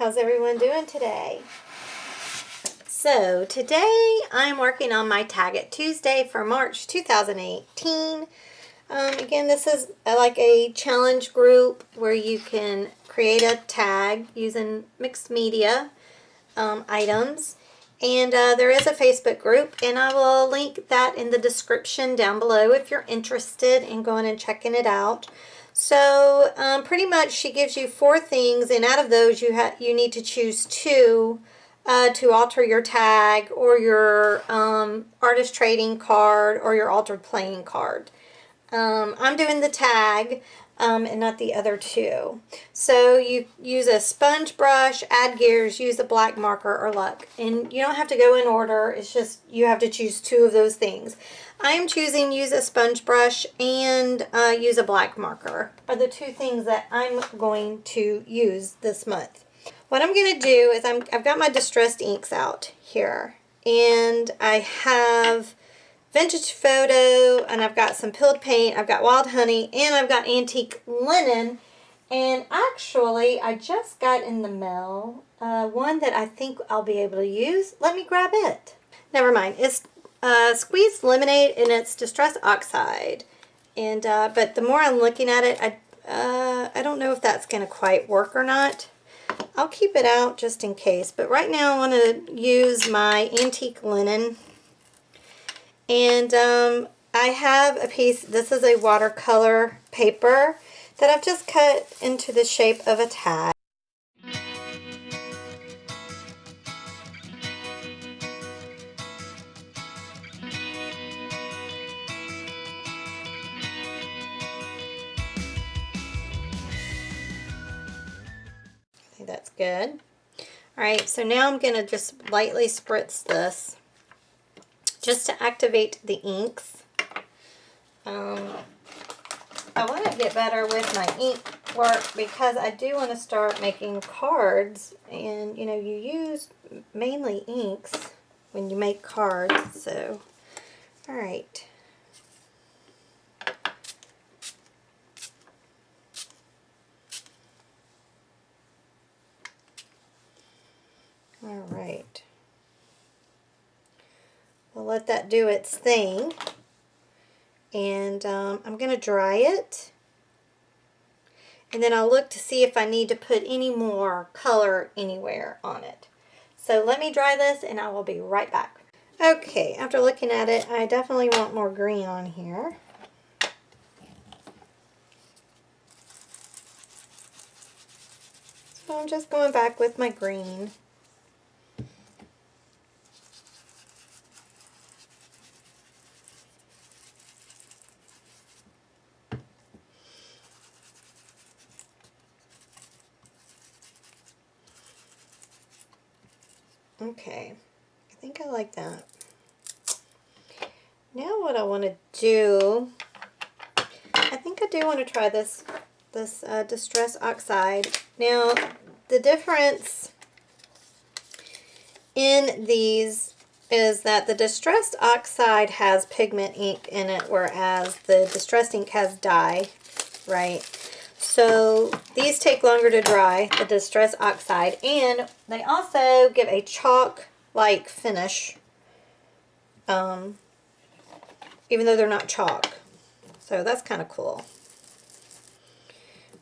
How's everyone doing today? So today I'm working on my Tag It Tuesday for March 2018. Again, this is like a challenge group where you can create a tag using mixed media items. And there is a Facebook group, and I will link that in the description down below if you're interested in going and checking it out. So pretty much she gives you 4 things, and out of those you need to choose 2 to alter your tag or your artist trading card or your altered playing card. I'm doing the tag and not the other 2. So you use a sponge brush, add gears, use a black marker or luck. And you don't have to go in order. It's just you have to choose 2 of those things. I am choosing use a sponge brush and use a black marker are the 2 things that I'm going to use this month. What I'm going to do is I've got my distressed inks out here, and I have Vintage Photo, and I've got some Pilled Paint, I've got Wild Honey, and I've got Antique Linen. And actually, I just got in the mail one that I think I'll be able to use. Let me grab it. Never mind. It's Squeezed Lemonade, and it's Distress Oxide. And but the more I'm looking at it, I don't know if that's going to quite work or not. I'll keep it out just in case. But right now, I want to use my Antique Linen. And I have a piece, this is a watercolor paper that I've just cut into the shape of a tag. I think that's good. Alright, so now I'm going to just lightly spritz this just to activate the inks. I want to get better with my ink work because I do want to start making cards, and you know, you use mainly inks when you make cards. So alright, alright, we'll let that do its thing. And I'm going to dry it, and then I'll look to see if I need to put any more color anywhere on it. So let me dry this and I will be right back. Okay, after looking at it, I definitely want more green on here. So I'm just going back with my green. Okay, I think I like that. Now what I want to do, I think I do want to try this Distress Oxide. Now the difference in these is that the Distressed Oxide has pigment ink in it, whereas the Distressed ink has dye, right? So these take longer to dry, the Distress Oxide, and they also give a chalk-like finish, even though they're not chalk. So that's kind of cool.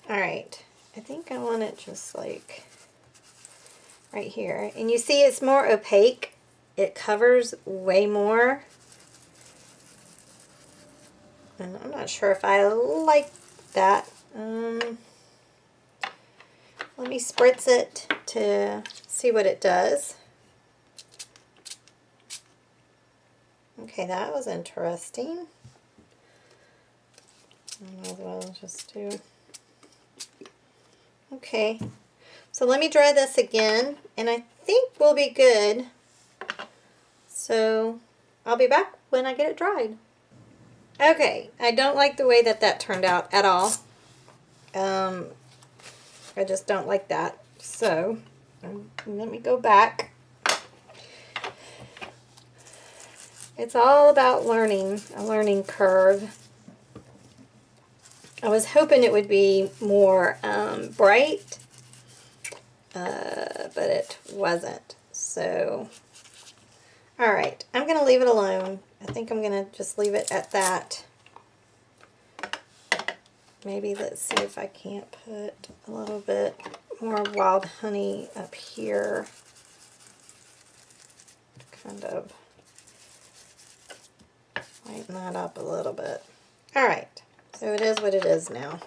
Alright, I think I want it just like right here. And you see it's more opaque. It covers way more. And I'm not sure if I like that. Let me spritz it to see what it does. Okay, that was interesting. I might as well just do. Okay, so let me dry this again, and I think we'll be good. So I'll be back when I get it dried. Okay, I don't like the way that turned out at all. I just don't like that. So let me go back. It's all about learning, a learning curve. I was hoping it would be more bright, but it wasn't. So, all right, I'm going to leave it alone. I think I'm going to just leave it at that. Maybe let's see if I can't put a little bit more wild honey up here. Kind of lighten that up a little bit. All right, so it is what it is now.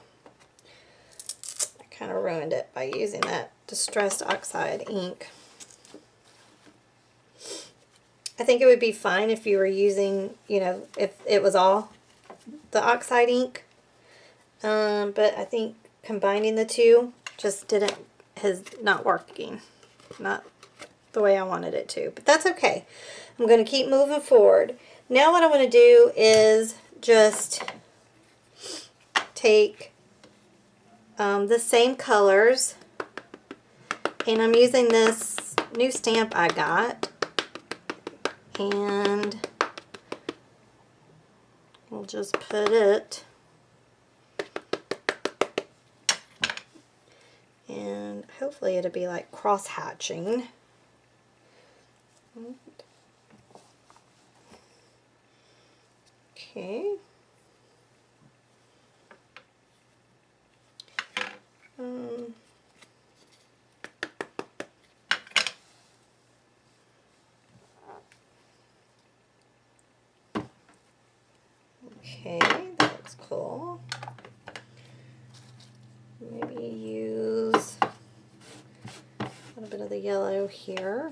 I kind of ruined it by using that Distress Oxide ink. I think it would be fine if you were using, you know, if it was all the oxide ink. But I think combining the two just is not working. Not the way I wanted it to, but that's okay. I'm going to keep moving forward. Now what I want to do is just take the same colors, and I'm using this new stamp I got, and we'll just put it, and hopefully it'll be like cross hatching. Okay. Okay, that looks cool. Maybe use a little bit of the yellow here.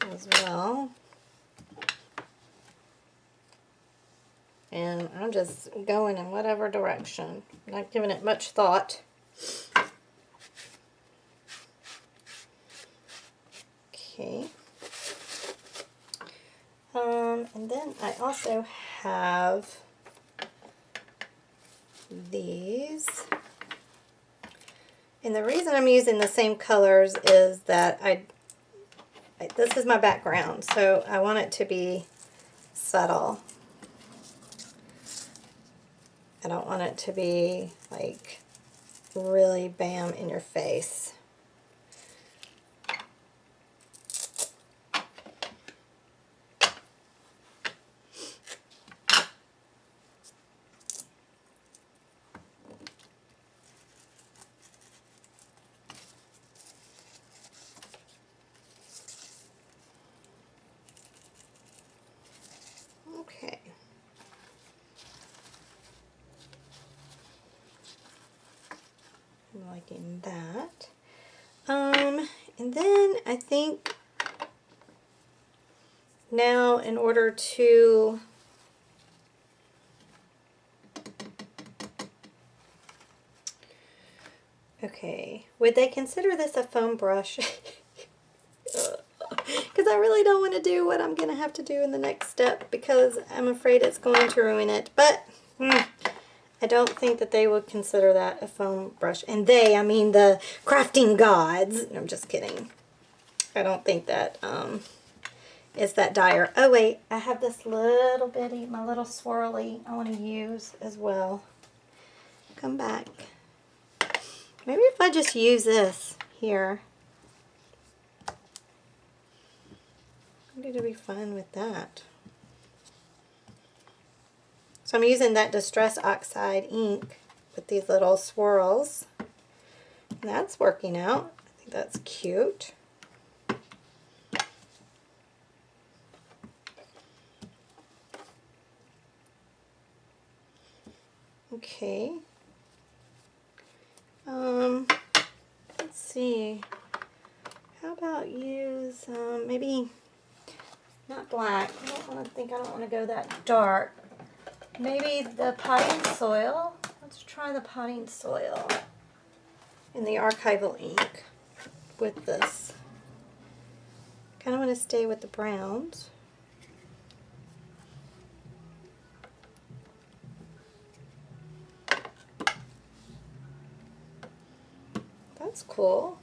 As well. And I'm just going in whatever direction, not giving it much thought. Okay. And then I also have these. And the reason I'm using the same colors is that this is my background, so I want it to be subtle. I don't want it to be like really bam in your face. Okay. I'm liking that. And then I think now in order to would they consider this a foam brush? Because I really don't want to do what I'm going to have to do in the next step, because I'm afraid it's going to ruin it. But I don't think that they would consider that a foam brush. And they, I mean the crafting gods. No, I'm just kidding. I don't think that is that dire. Oh wait, I have this little bitty, my little swirly I want to use as well. Come back. Maybe if I just use this here. I think it'll be fun with that. So I'm using that Distress Oxide ink with these little swirls. And that's working out. I think that's cute. Okay. Let's see. How about use maybe not black. I don't want to go that dark. Maybe the potting soil. Let's try the potting soil in the archival ink with this. Kind of want to stay with the browns. That's cool.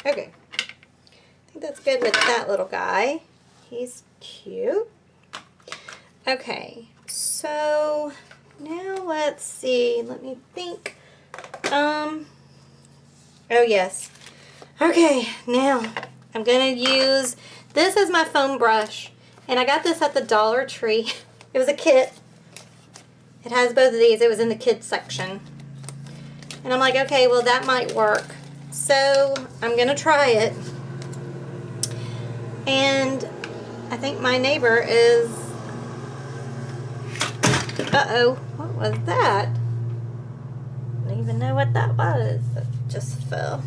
Okay. I think that's good with that little guy. He's cute. Okay, so now let's see. Let me think. Oh yes. Okay, now I'm gonna use, this is my foam brush, and I got this at the Dollar Tree. It was a kit. It has both of these. It was in the kids section. And I'm like, okay, well that might work. So I'm gonna try it. And I think my neighbor is, uh-oh, what was that? I don't even know what that was. It just fell.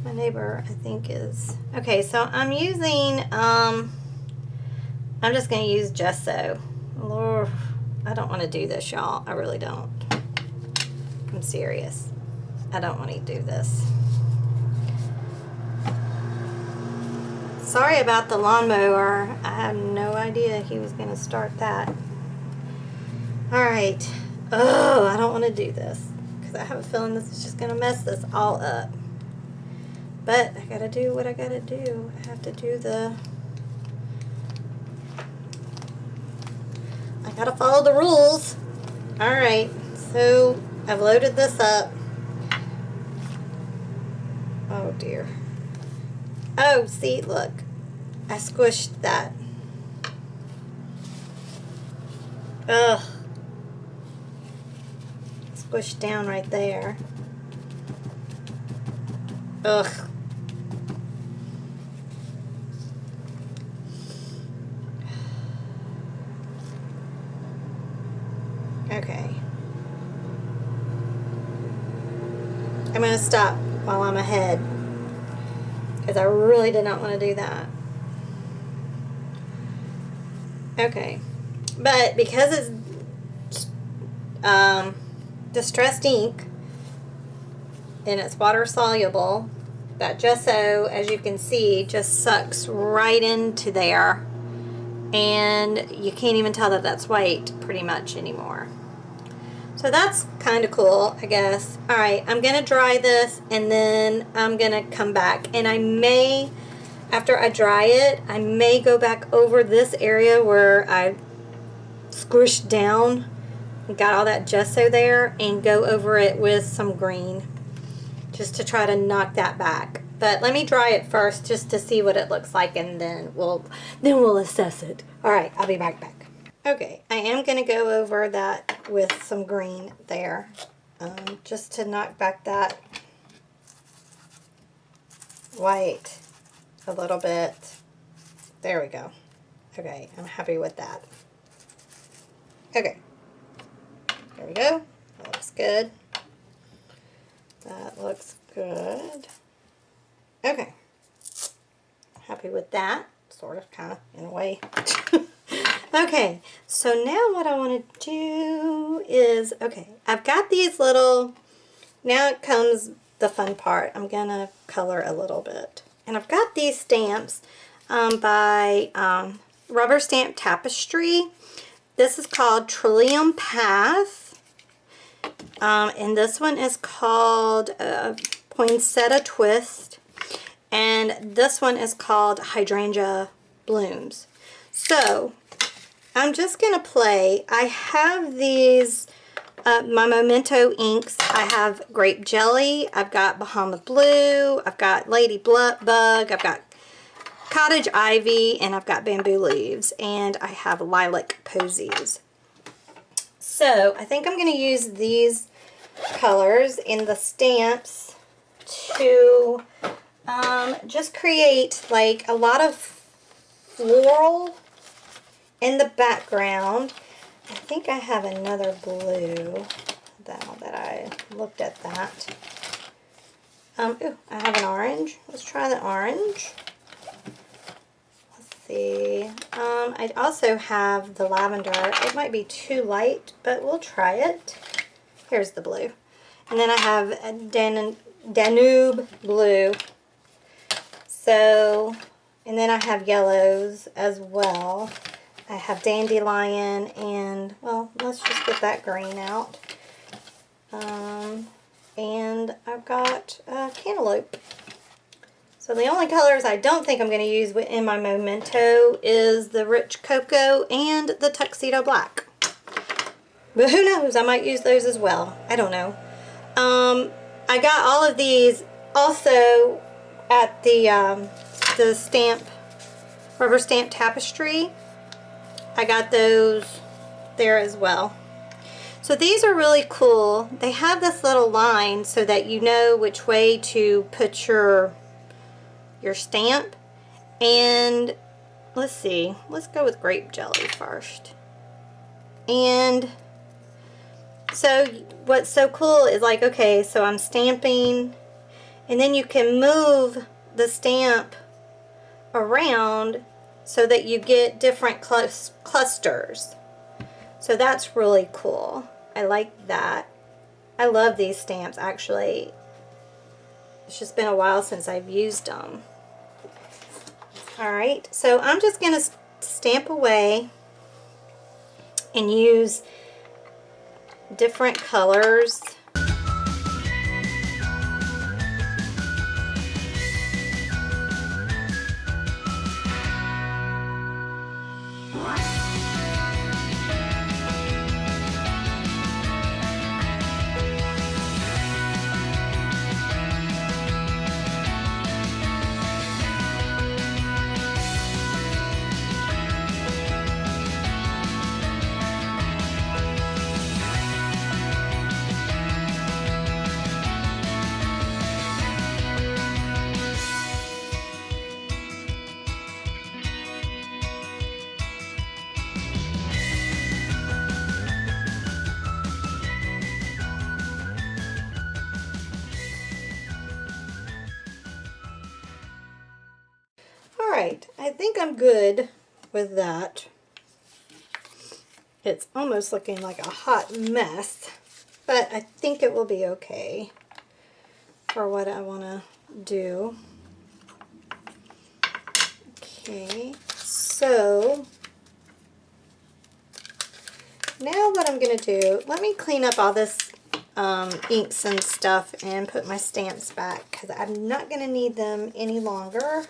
My neighbor, I think, is, okay, so I'm using, I'm just gonna use gesso. Lord, I don't want to do this, y'all. I really don't. I'm serious. I don't want to do this. Sorry about the lawnmower. I had no idea he was going to start that. Alright. Oh, I don't want to do this, because I have a feeling this is just going to mess this all up. But I got to do what I got to do. I have to do the... I got to follow the rules. Alright. So I've loaded this up. Oh dear. Oh, see, look. I squished that. Ugh. Squished down right there. Ugh. Okay. I'm going to stop while I'm ahead, because I really did not want to do that. Okay. But because it's distressed ink and it's water soluble, that gesso, as you can see, just sucks right into there, and you can't even tell that that's white pretty much anymore. So that's kind of cool, I guess. Alright, I'm going to dry this, and then I'm going to come back. And I may, after I dry it, I may go back over this area where I squished down and got all that gesso there, and go over it with some green, just to try to knock that back. But let me dry it first, just to see what it looks like, and then we'll assess it. Alright, I'll be back. Okay, I am going to go over that with some green there, just to knock back that white a little bit. There we go. Okay, I'm happy with that. Okay, there we go. That looks good. That looks good. Okay, happy with that, sort of, kind of, in a way. Okay, so now what I want to do is, okay, I've got these little, now it comes the fun part. I'm going to color a little bit. And I've got these stamps by Rubber Stamp Tapestry. This is called Trillium Path. And this one is called Poinsettia Twist. And this one is called Hydrangea Blooms. So I'm just going to play. I have these, my Memento inks. I have Grape Jelly. I've got Bahama Blue. I've got Ladybug. I've got Cottage Ivy. And I've got Bamboo Leaves. And I have Lilac Posies. So I think I'm going to use these colors in the stamps to just create like a lot of floral in the background. I think I have another blue now that I looked at that. Ooh, I have an orange. Let's try the orange. Let's see. I also have the lavender. It might be too light, but we'll try it. Here's the blue. And then I have a Danube blue. So, and then I have yellows as well. I have Dandelion and, well, let's just get that green out. And I've got Cantaloupe. So the only colors I don't think I'm going to use in my Memento is the Rich Cocoa and the Tuxedo Black. But who knows, I might use those as well. I don't know. I got all of these also at the rubber stamp tapestry. I got those there as well. So these are really cool. They have this little line so that you know which way to put your stamp. And let's see, let's go with grape jelly first. And so what's so cool is like, okay, so I'm stamping, and then you can move the stamp around so that you get different clusters. So that's really cool. I like that. I love these stamps, actually. It's just been a while since I've used them. Alright, so I'm just going to stamp away and use different colors. Alright, I think I'm good with that. It's almost looking like a hot mess, but I think it will be okay for what I want to do. Okay, so now what I'm going to do, let me clean up all this inks and stuff and put my stamps back because I'm not going to need them any longer.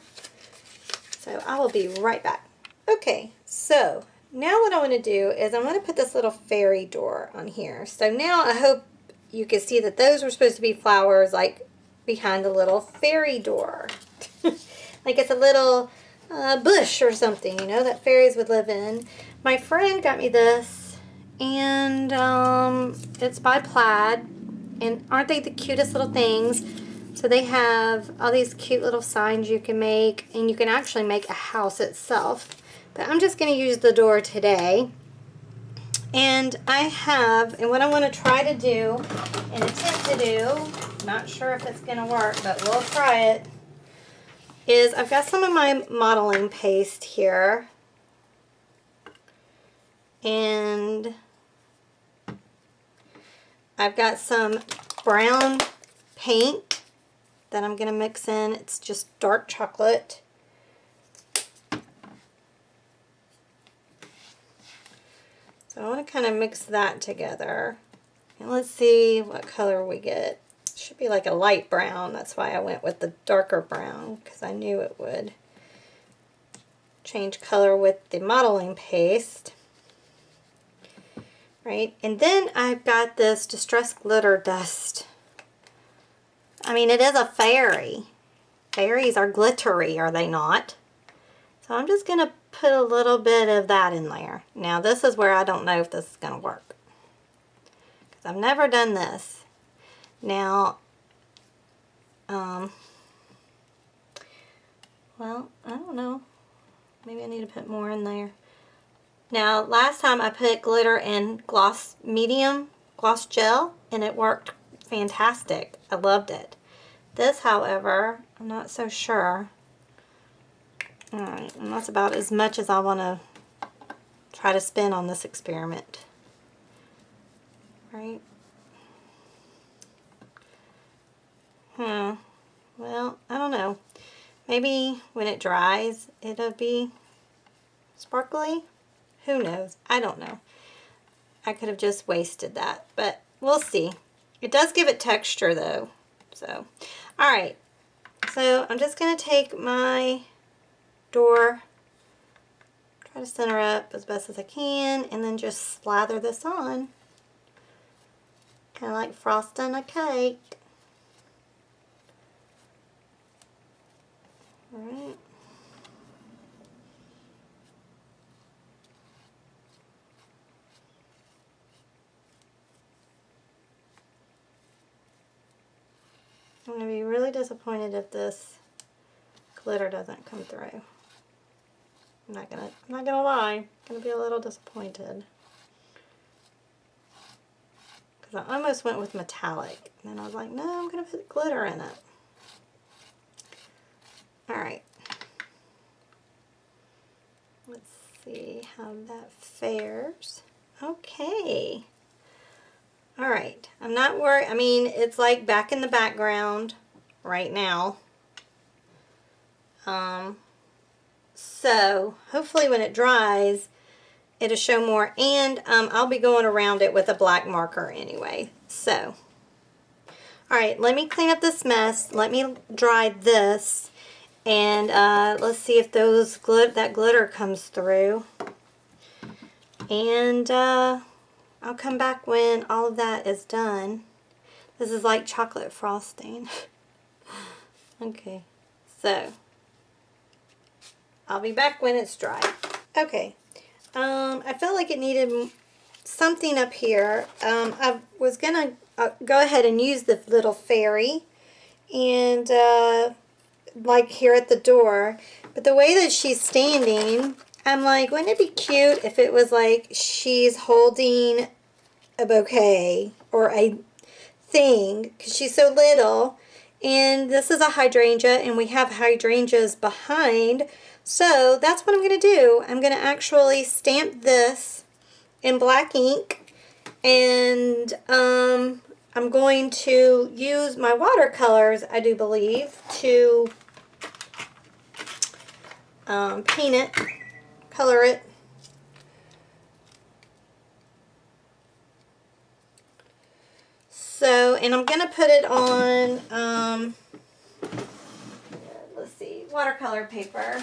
So I will be right back. Okay, so now what I want to do is I'm going to put this little fairy door on here. So now I hope you can see that those were supposed to be flowers like behind the little fairy door. Like it's a little bush or something, you know, that fairies would live in. My friend got me this, and it's by Plaid, and aren't they the cutest little things? So they have all these cute little signs you can make, and you can actually make a house itself. But I'm just going to use the door today. And and what I want to try to do and attempt to do, not sure if it's going to work, but we'll try it, is I've got some of my modeling paste here. And I've got some brown paint that I'm going to mix in. It's just dark chocolate. So I want to kind of mix that together. And let's see what color we get. It should be like a light brown. That's why I went with the darker brown, because I knew it would change color with the modeling paste. Right? And then I've got this Distress Glitter Dust. I mean, it is a fairy. Fairies are glittery, are they not? So I'm just going to put a little bit of that in there. Now, this is where I don't know if this is going to work, because I've never done this. Now, well, I don't know. Maybe I need to put more in there. Now, last time I put glitter in gloss medium, gloss gel, and it worked fantastic. I loved it. This, however, I'm not so sure. Alright, and that's about as much as I want to try to spend on this experiment. Right? Well, I don't know. Maybe when it dries, it'll be sparkly. Who knows? I don't know. I could have just wasted that, but we'll see. It does give it texture though. So, alright. So I'm just going to take my door, try to center up as best as I can, and then just slather this on. Kind of like frosting a cake. Alright. I'm going to be really disappointed if this glitter doesn't come through. I'm not gonna lie. I'm gonna be a little disappointed. Because I almost went with metallic. And then I was like, no, I'm gonna put glitter in it. Alright. Let's see how that fares. Okay. Alright. I'm not worried. I mean, it's like back in the background right now. So hopefully when it dries, it'll show more, and I'll be going around it with a black marker anyway. So, alright, let me clean up this mess. Let me dry this, and let's see if that glitter comes through. And I'll come back when all of that is done. This is like chocolate frosting. Okay, so I'll be back when it's dry. Okay, I felt like it needed something up here. I was gonna go ahead and use the little fairy, and like here at the door, but the way that she's standing, I'm like, wouldn't it be cute if it was like she's holding a bouquet or a thing, because she's so little. And this is a hydrangea, and we have hydrangeas behind. So that's what I'm going to do. I'm going to actually stamp this in black ink, and I'm going to use my watercolors, I do believe, to paint it, color it. So, and I'm going to put it on, let's see, watercolor paper.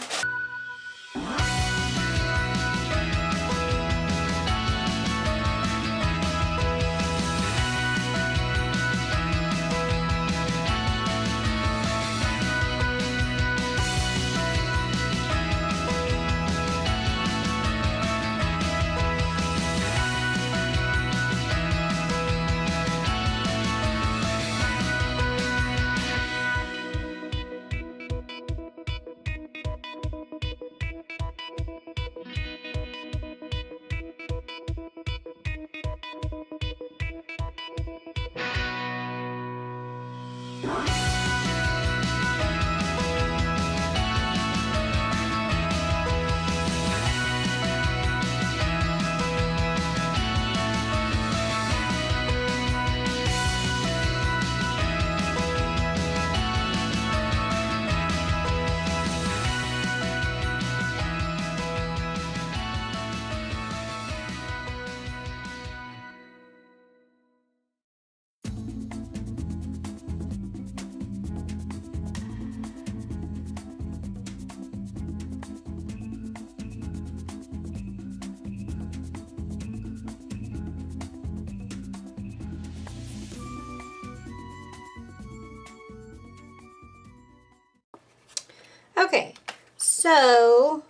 Okay, so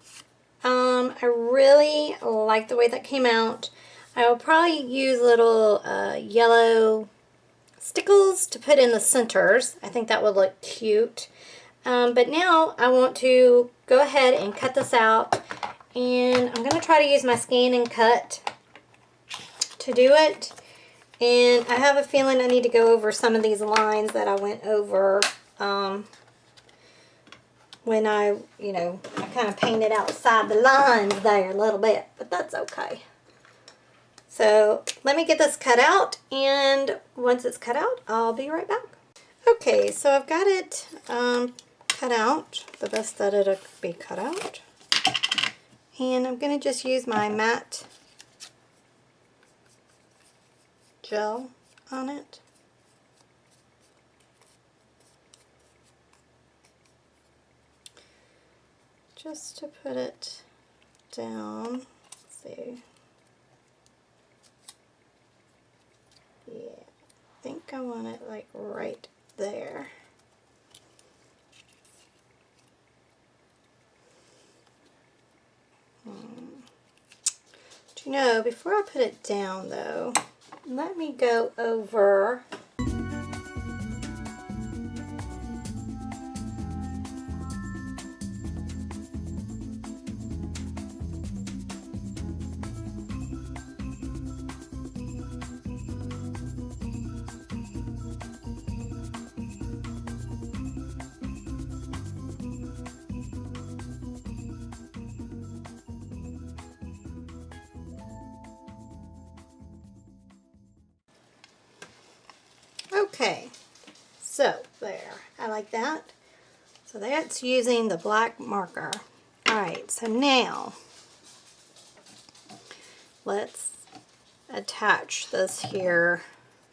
I really like the way that came out. I will probably use little yellow stickles to put in the centers. I think that would look cute. But now I want to go ahead and cut this out, and I'm going to try to use my scan and cut to do it. And I have a feeling I need to go over some of these lines that I went over when I kind of painted outside the lines there a little bit, but that's okay. So let me get this cut out, and once it's cut out, I'll be right back. Okay, so I've got it cut out, the best that it'll be cut out. And I'm going to just use my matte gel on it. just to put it down. Let's see. Yeah, I think I want it like right there. Do you know, before I put it down though, let me go over okay, so there, I like that. So that's using the black marker. Alright, so now let's attach this here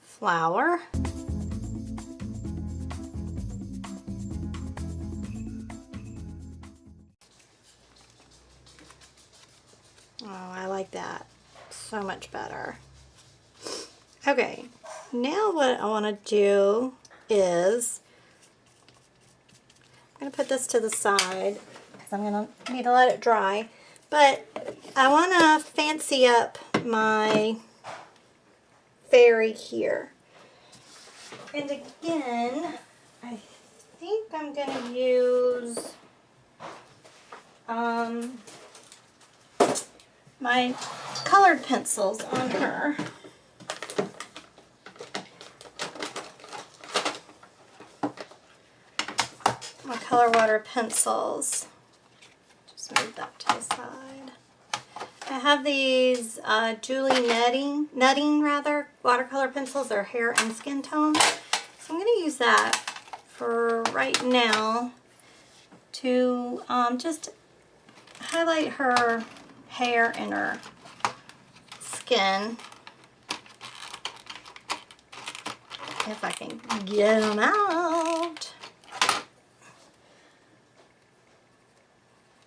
flower. Oh, I like that so much better. Okay, now what I want to do is I'm going to put this to the side because I'm going to need to let it dry. But I want to fancy up my fairy here. And again, I think I'm going to use my colored pencils on her. My color water pencils. Just move that to the side. I have these Julie Nutting watercolor pencils. They're hair and skin tone. So I'm going to use that for right now to just highlight her hair and her skin. If I can get them out.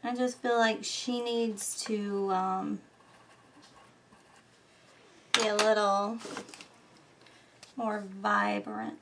I just feel like she needs to be a little more vibrant.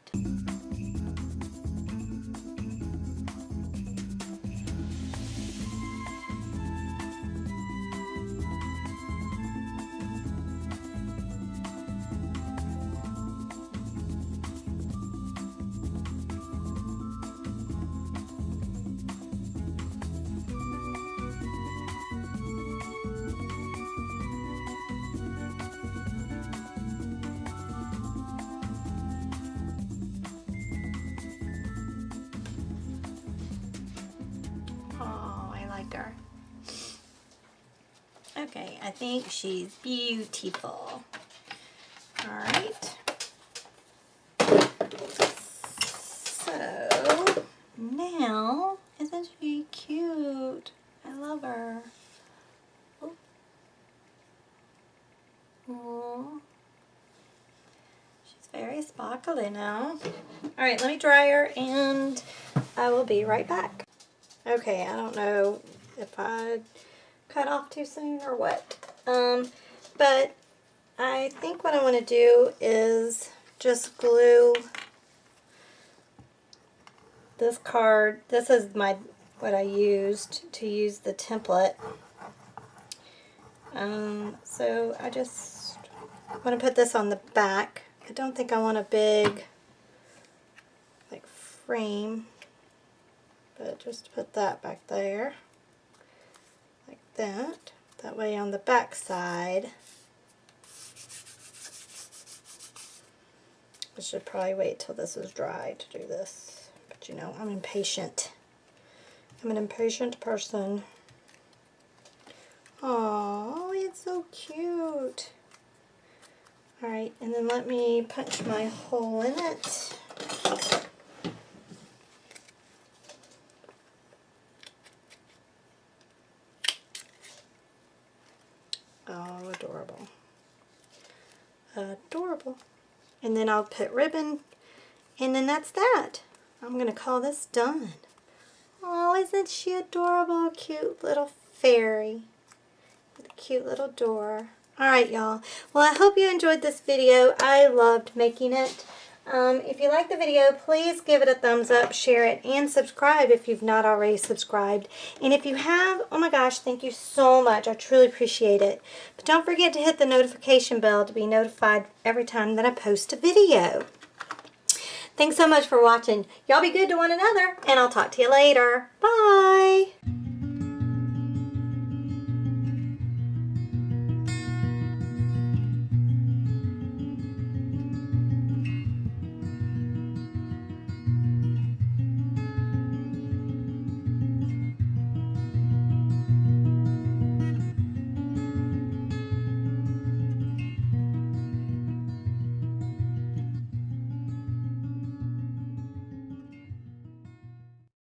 Her. Okay, I think she's beautiful. Alright. So, now, isn't she cute? I love her. Aww. She's very sparkly now. Alright, let me dry her and I will be right back. Okay, I don't know if I cut off too soon or what. But I think what I want to do is just glue this card. This is what I used to use the template. So I just want to put this on the back. I don't think I want a big like frame. But just put that back there, like that. That way on the back side, I should probably wait till this is dry to do this. But you know, I'm impatient. I'm an impatient person. Oh, it's so cute. Alright, and then let me punch my hole in it. Oh, adorable. Adorable. And then I'll put ribbon, and then that's that. I'm going to call this done. Oh, isn't she adorable? Cute little fairy with a cute little door. Alright, y'all. Well, I hope you enjoyed this video. I loved making it. If you like the video, please give it a thumbs up, share it, and subscribe if you've not already subscribed. And if you have, oh my gosh, thank you so much. I truly appreciate it. But don't forget to hit the notification bell to be notified every time that I post a video. Thanks so much for watching. Y'all be good to one another, and I'll talk to you later. Bye!